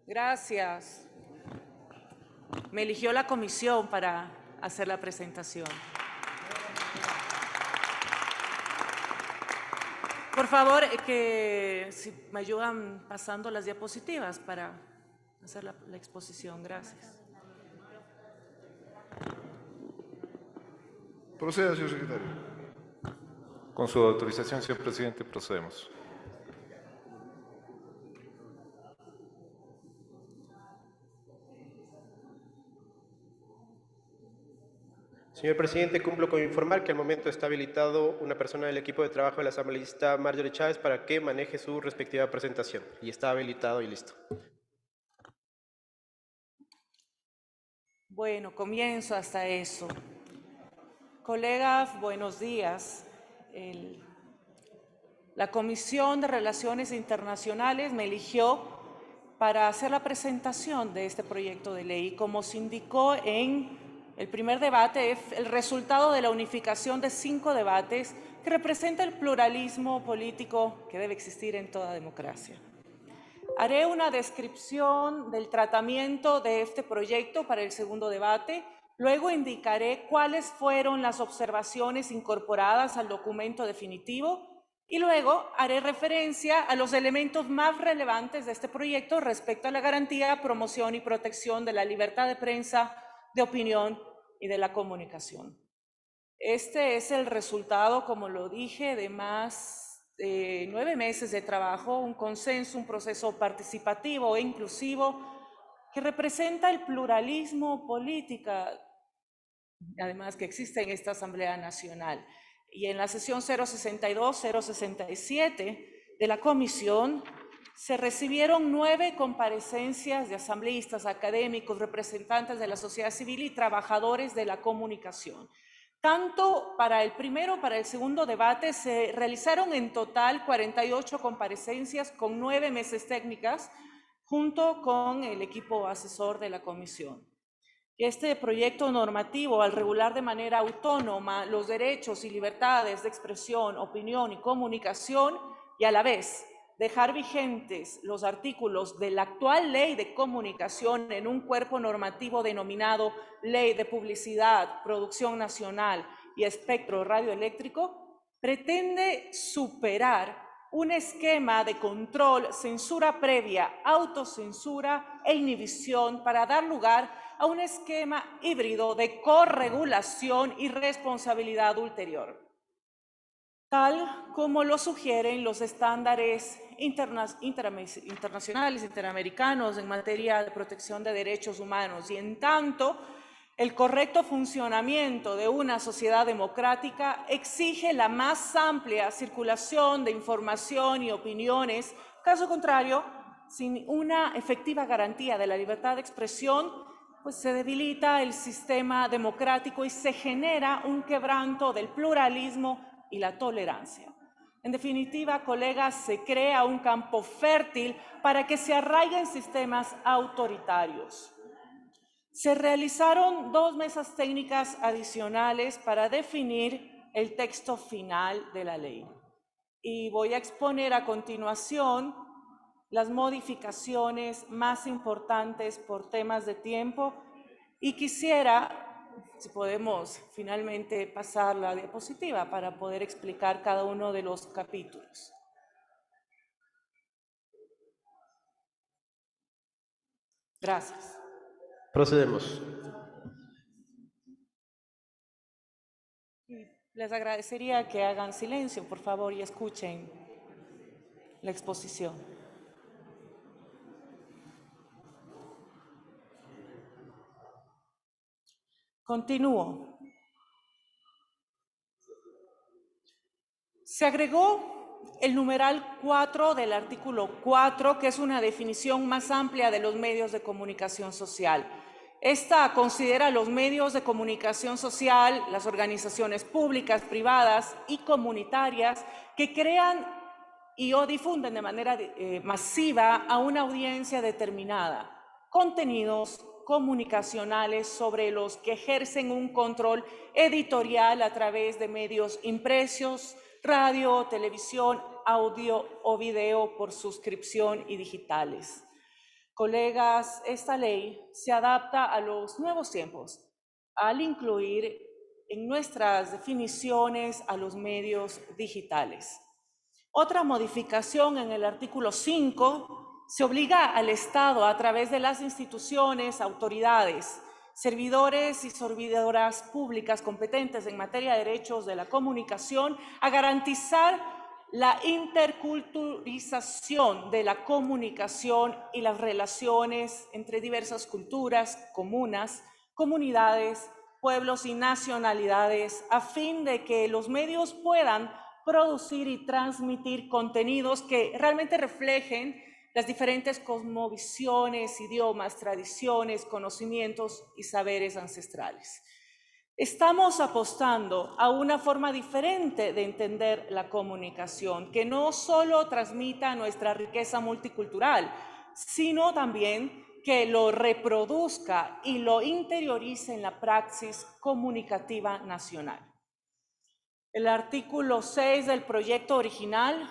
Gracias. Me eligió la comisión para hacer la presentación. Por favor, que si me ayudan pasando las diapositivas para hacer la exposición. Gracias. Proceda, señor secretario. Con su autorización, señor presidente, procedemos. Señor presidente, cumplo con informar que al momento está habilitado una persona del equipo de trabajo de la asambleísta Marjorie Chávez para que maneje su respectiva presentación. Y está habilitado y listo. Bueno, comienzo hasta eso. Colegas, buenos días. La Comisión de Relaciones Internacionales me eligió para hacer la presentación de este proyecto de ley. Como se indicó en el primer debate, es el resultado de la unificación de 5 debates que representa el pluralismo político que debe existir en toda democracia. Haré una descripción del tratamiento de este proyecto para el segundo debate. Luego indicaré cuáles fueron las observaciones incorporadas al documento definitivo y luego haré referencia a los elementos más relevantes de este proyecto respecto a la garantía, promoción y protección de la libertad de prensa, de opinión y de la comunicación. Este es el resultado, como lo dije, de más de 9 meses de trabajo, un consenso, un proceso participativo e inclusivo que representa el pluralismo político, además que existe en esta Asamblea Nacional. Y en la sesión 062-067 de la Comisión se recibieron 9 comparecencias de asambleístas, académicos, representantes de la sociedad civil y trabajadores de la comunicación. Tanto para el primero, para el segundo debate, se realizaron en total 48 comparecencias con 9 mesas técnicas, junto con el equipo asesor de la Comisión. Este proyecto normativo, al regular de manera autónoma los derechos y libertades de expresión, opinión y comunicación, y a la vez dejar vigentes los artículos de la actual Ley de Comunicación en un cuerpo normativo denominado Ley de Publicidad, Producción Nacional y Espectro Radioeléctrico, pretende superar un esquema de control, censura previa, autocensura e inhibición para dar lugar a un esquema híbrido de corregulación y responsabilidad ulterior, tal como lo sugieren los estándares internacionales, interamericanos en materia de protección de derechos humanos. Y en tanto, el correcto funcionamiento de una sociedad democrática exige la más amplia circulación de información y opiniones. Caso contrario, sin una efectiva garantía de la libertad de expresión, pues se debilita el sistema democrático y se genera un quebranto del pluralismo y la tolerancia. En definitiva, colegas, se crea un campo fértil para que se arraiguen sistemas autoritarios. Se realizaron 2 mesas técnicas adicionales para definir el texto final de la ley. Y voy a exponer a continuación las modificaciones más importantes por temas de tiempo y quisiera, si podemos finalmente pasar la diapositiva para poder explicar cada uno de los capítulos. Gracias. Procedemos. Les agradecería que hagan silencio, por favor, y escuchen la exposición. Continúo. Se agregó el numeral 4 del artículo 4, que es una definición más amplia de los medios de comunicación social. Esta considera los medios de comunicación social, las organizaciones públicas, privadas y comunitarias que crean o difunden de manera masiva a una audiencia determinada contenidos comunicacionales sobre los que ejercen un control editorial a través de medios impresos, radio, televisión, audio o video por suscripción y digitales. Colegas, esta ley se adapta a los nuevos tiempos al incluir en nuestras definiciones a los medios digitales. Otra modificación en el artículo 5 se obliga al Estado a través de las instituciones, autoridades, servidores y servidoras públicas competentes en materia de derechos de la comunicación a garantizar la interculturalización de la comunicación y las relaciones entre diversas culturas, comunas, comunidades, pueblos y nacionalidades, a fin de que los medios puedan producir y transmitir contenidos que realmente reflejen las diferentes cosmovisiones, idiomas, tradiciones, conocimientos y saberes ancestrales. Estamos apostando a una forma diferente de entender la comunicación, que no solo transmita nuestra riqueza multicultural, sino también que lo reproduzca y lo interiorice en la praxis comunicativa nacional. El artículo 6 del proyecto original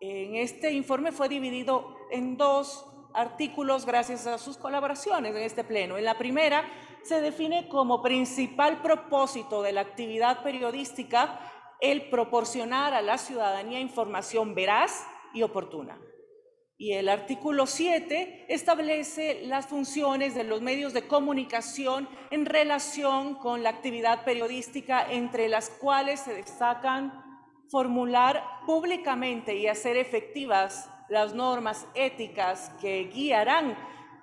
en este informe fue dividido en 2 artículos gracias a sus colaboraciones en este pleno. En la primera se define como principal propósito de la actividad periodística el proporcionar a la ciudadanía información veraz y oportuna. Y el artículo 7 establece las funciones de los medios de comunicación en relación con la actividad periodística, entre las cuales se destacan formular públicamente y hacer efectivas las normas éticas que guiarán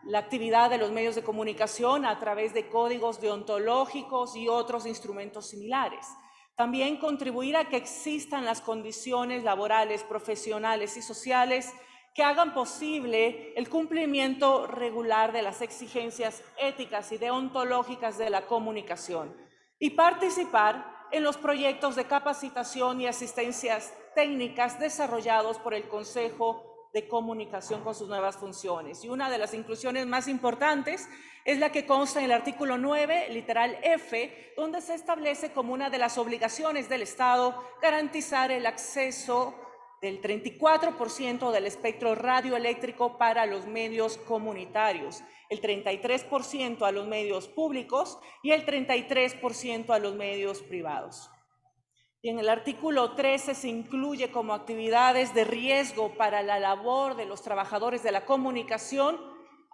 la actividad de los medios de comunicación a través de códigos deontológicos y otros instrumentos similares. También contribuir a que existan las condiciones laborales, profesionales y sociales que hagan posible el cumplimiento regular de las exigencias éticas y deontológicas de la comunicación, y participar en los proyectos de capacitación y asistencias técnicas desarrollados por el Consejo de Comunicación con sus nuevas funciones. Y una de las inclusiones más importantes es la que consta en el artículo 9, literal F, donde se establece como una de las obligaciones del Estado garantizar el acceso del 34% del espectro radioeléctrico para los medios comunitarios, el 33% a los medios públicos y el 33% a los medios privados. Y en el artículo 13 se incluye como actividades de riesgo para la labor de los trabajadores de la comunicación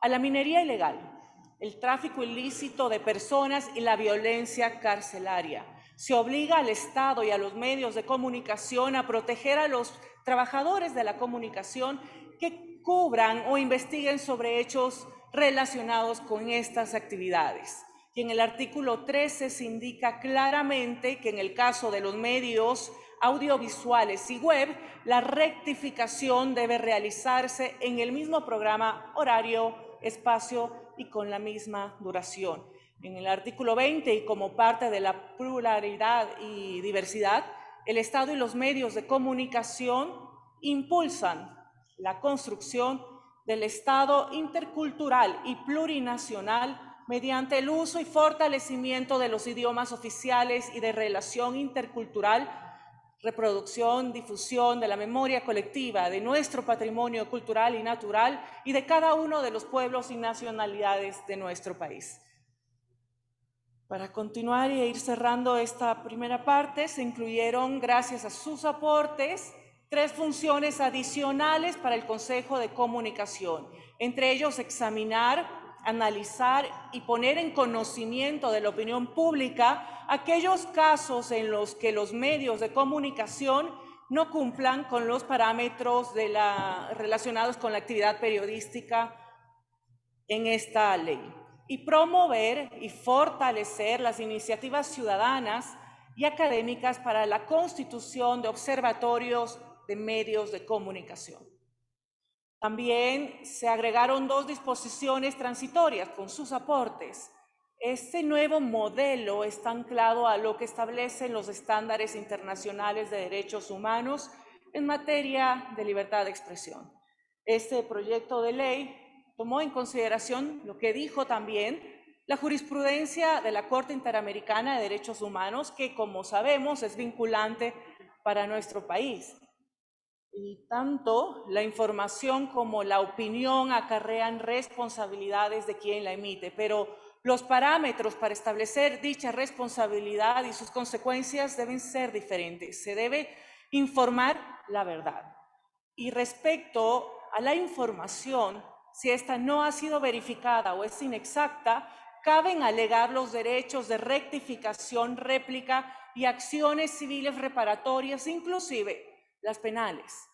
a la minería ilegal, el tráfico ilícito de personas y la violencia carcelaria. Se obliga al Estado y a los medios de comunicación a proteger a los trabajadores de la comunicación que cubran o investiguen sobre hechos relacionados con estas actividades. Y en el artículo 13 se indica claramente que en el caso de los medios audiovisuales y web, la rectificación debe realizarse en el mismo programa, horario, espacio y con la misma duración. En el artículo 20, y como parte de la pluralidad y diversidad, el Estado y los medios de comunicación impulsan la construcción del Estado intercultural y plurinacional mediante el uso y fortalecimiento de los idiomas oficiales y de relación intercultural, reproducción, difusión de la memoria colectiva, de nuestro patrimonio cultural y natural y de cada uno de los pueblos y nacionalidades de nuestro país. Para continuar y ir cerrando esta primera parte, se incluyeron, gracias a sus aportes, 3 funciones adicionales para el Consejo de Comunicación, entre ellos examinar, analizar y poner en conocimiento de la opinión pública aquellos casos en los que los medios de comunicación no cumplan con los parámetros relacionados con la actividad periodística en esta ley, y promover y fortalecer las iniciativas ciudadanas y académicas para la constitución de observatorios de medios de comunicación. También se agregaron 2 disposiciones transitorias con sus aportes. Este nuevo modelo está anclado a lo que establecen los estándares internacionales de derechos humanos en materia de libertad de expresión. Este proyecto de ley tomó en consideración lo que dijo también la jurisprudencia de la Corte Interamericana de Derechos Humanos, que, como sabemos, es vinculante para nuestro país. Y tanto la información como la opinión acarrean responsabilidades de quien la emite, pero los parámetros para establecer dicha responsabilidad y sus consecuencias deben ser diferentes. Se debe informar la verdad. Y respecto a la información, si esta no ha sido verificada o es inexacta, caben alegar los derechos de rectificación, réplica y acciones civiles reparatorias, inclusive las penales.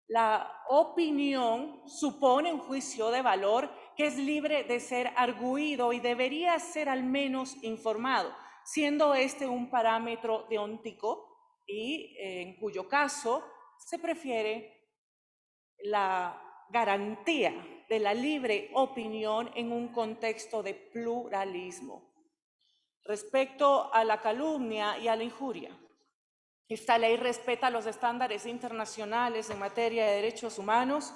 La opinión supone un juicio de valor que es libre de ser arguido y debería ser al menos informado, siendo este un parámetro deóntico y en cuyo caso se prefiere la garantía de la libre opinión en un contexto de pluralismo. Respecto a la calumnia y a la injuria, esta ley respeta los estándares internacionales en materia de derechos humanos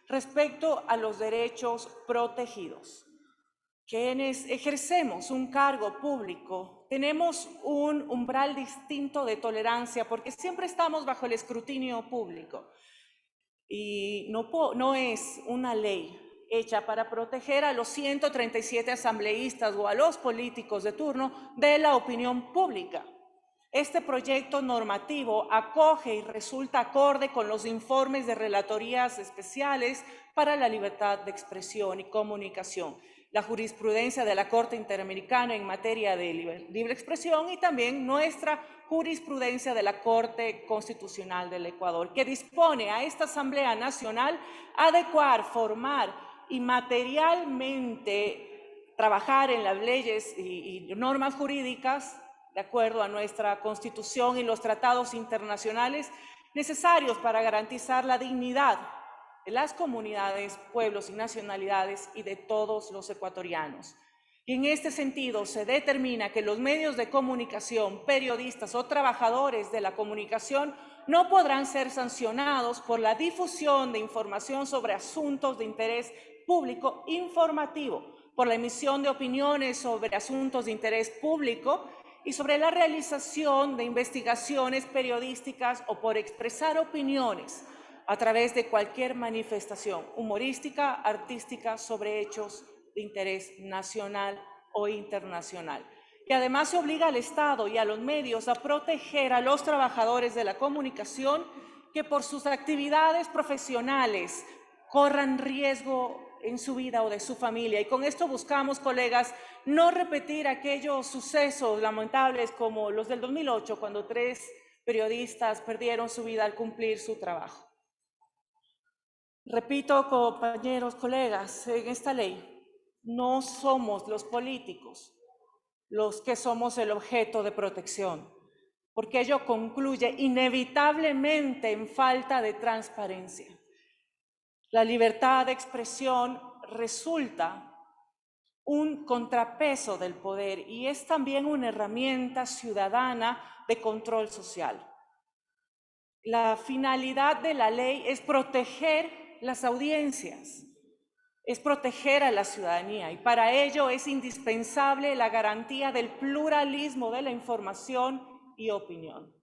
respecto a los derechos protegidos. Quienes ejercemos un cargo público tenemos un umbral distinto de tolerancia porque siempre estamos bajo el escrutinio público. Y no es una ley hecha para proteger a los 137 asambleístas o a los políticos de turno de la opinión pública. Este proyecto normativo acoge y resulta acorde con los informes de relatorías especiales para la libertad de expresión y comunicación, la jurisprudencia de la Corte Interamericana en materia de libre expresión y también nuestra jurisprudencia de la Corte Constitucional del Ecuador, que dispone a esta Asamblea Nacional adecuar, formar y materialmente trabajar en las leyes y normas jurídicas de acuerdo a nuestra Constitución y los tratados internacionales necesarios para garantizar la dignidad de las comunidades, pueblos y nacionalidades y de todos los ecuatorianos. Y en este sentido se determina que los medios de comunicación, periodistas o trabajadores de la comunicación no podrán ser sancionados por la difusión de información sobre asuntos de interés público informativo, por la emisión de opiniones sobre asuntos de interés público y sobre la realización de investigaciones periodísticas o por expresar opiniones a través de cualquier manifestación humorística, artística, sobre hechos de interés nacional o internacional. Y además se obliga al Estado y a los medios a proteger a los trabajadores de la comunicación que por sus actividades profesionales corran riesgo en su vida o de su familia. Y con esto buscamos, colegas, no repetir aquellos sucesos lamentables como los del 2008, cuando 3 periodistas perdieron su vida al cumplir su trabajo. Repito, compañeros, colegas, en esta ley no somos los políticos los que somos el objeto de protección, porque ello concluye inevitablemente en falta de transparencia. La libertad de expresión resulta un contrapeso del poder y es también una herramienta ciudadana de control social. La finalidad de la ley es proteger las audiencias, es proteger a la ciudadanía y para ello es indispensable la garantía del pluralismo de la información y opinión.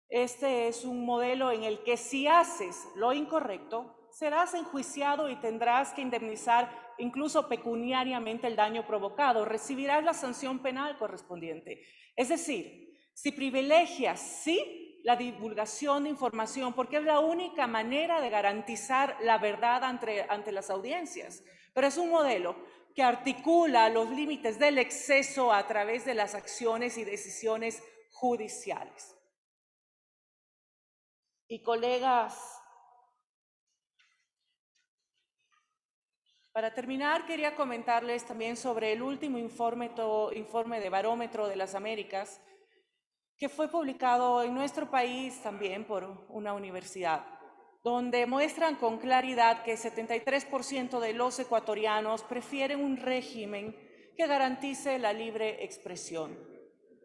Este es un modelo en el que si haces lo incorrecto, serás enjuiciado y tendrás que indemnizar incluso pecuniariamente el daño provocado, recibirás la sanción penal correspondiente. Es decir, si privilegias, sí, la divulgación de información, porque es la única manera de garantizar la verdad ante las audiencias, pero es un modelo que articula los límites del exceso a través de las acciones y decisiones judiciales. Y colegas, para terminar, quería comentarles también sobre el último informe de Barómetro de las Américas, que fue publicado en nuestro país también por una universidad, donde muestran con claridad que 73% de los ecuatorianos prefieren un régimen que garantice la libre expresión.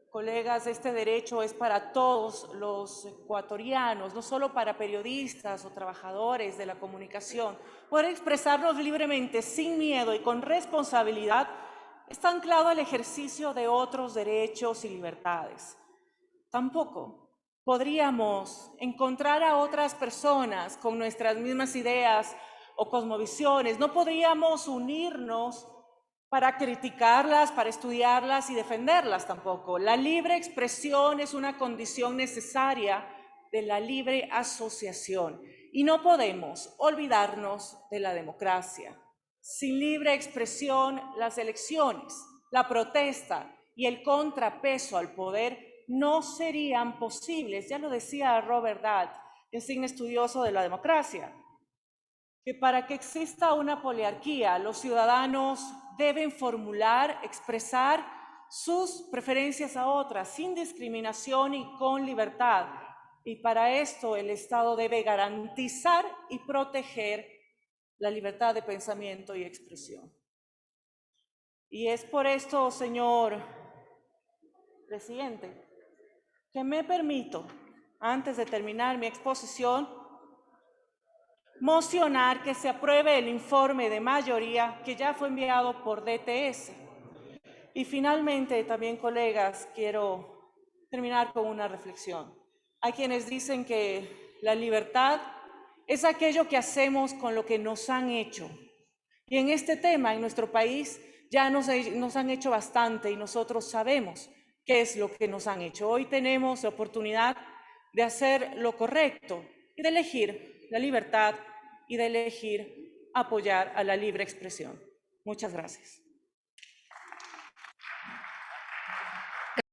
Colegas, este derecho es para todos los ecuatorianos, no solo para periodistas o trabajadores de la comunicación. Poder expresarnos libremente, sin miedo y con responsabilidad, está anclado al ejercicio de otros derechos y libertades. Tampoco podríamos encontrar a otras personas con nuestras mismas ideas o cosmovisiones. No podríamos unirnos para criticarlas, para estudiarlas y defenderlas tampoco. La libre expresión es una condición necesaria de la libre asociación y no podemos olvidarnos de la democracia. Sin libre expresión, las elecciones, la protesta y el contrapeso al poder no serían posibles. Ya lo decía Robert Dahl, insigne estudioso de la democracia, que para que exista una poliarquía, los ciudadanos deben formular, expresar sus preferencias a otras sin discriminación y con libertad. Y para esto el Estado debe garantizar y proteger la libertad de pensamiento y expresión. Y es por esto, señor presidente, que me permito, antes de terminar mi exposición, mocionar que se apruebe el informe de mayoría que ya fue enviado por DTS. Y finalmente, también, colegas, quiero terminar con una reflexión. Hay quienes dicen que la libertad es aquello que hacemos con lo que nos han hecho. Y en este tema, en nuestro país, ya nos han hecho bastante y nosotros sabemos qué es lo que nos han hecho. Hoy tenemos la oportunidad de hacer lo correcto y de elegir la libertad y de elegir apoyar a la libre expresión. Muchas gracias.